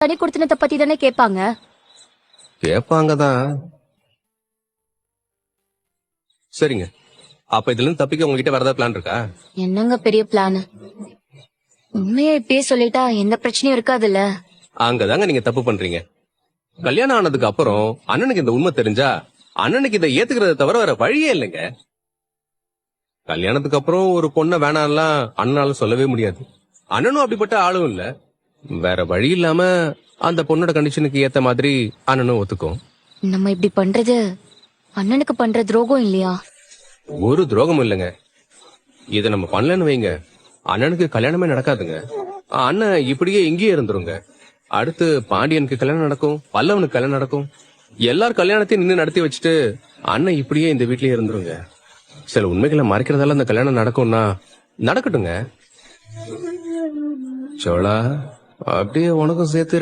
தனி குடுத்தனத்தை பத்தி தானே கேட்பாங்க. கேட்பாங்கதான். சரிங்க, அப்ப இதுல இருந்து தப்பிக்க உங்ககிட்ட வேற ஏதாவது பிளான் இருக்கா? என்னங்க பெரிய பிளான்? உண்மையா இப்பயே சொல்லிட்டா எந்த பிரச்சனையும் இருக்காதுல்ல. அங்கதாங்க நீங்க தப்பு பண்றீங்க. கல்யாணம் ஆனதுக்கு அப்புறம் அண்ணனுக்கு இந்த உண்மை தெரிஞ்சா அண்ணனுக்கு இதை ஏத்துக்கிறத தவிர வேற வழியே இல்லைங்க. கல்யாணத்துக்கு அப்புறம் ஒரு பொண்ணை வேணாம்லாம் அண்ணனால சொல்லவே முடியாது. அண்ணனும் அப்படிப்பட்ட ஆளும் இல்ல. வேற வழி இல்லாம அந்த பொண்ணோட கண்டிஷனுக்கு ஏத்த மாதிரி அண்ணனும் ஒத்துக்கும். நம்ம இப்படி பண்றது அண்ணனுக்கு பண்ற துரோகம் இல்லையா? ஒரு துரோகமும் இல்லைங்க. இத நம்ம பண்ணலன்னு வைங்க, அண்ணனுக்கு கல்யாணமே நடக்காதுங்க. அண்ணன் இப்படியே இங்கேயே இருந்துருங்க. அடுத்து பாண்டியனுக்கு கல்யாணம் நடக்கும், பல்லவனுக்கு கல்யாணம் நடக்கும். எல்லார் கல்யாணத்தையும் நின்று நடத்தி வச்சுட்டு அண்ணன் இப்படியே இந்த வீட்லயே இருந்துருங்க. சில உண்மைகளை மறைக்கிறதால அந்த கல்யாணம் நடக்கும்னா நடக்கட்டுங்க. சோழா, அப்படியே உனக்கும் சேர்த்து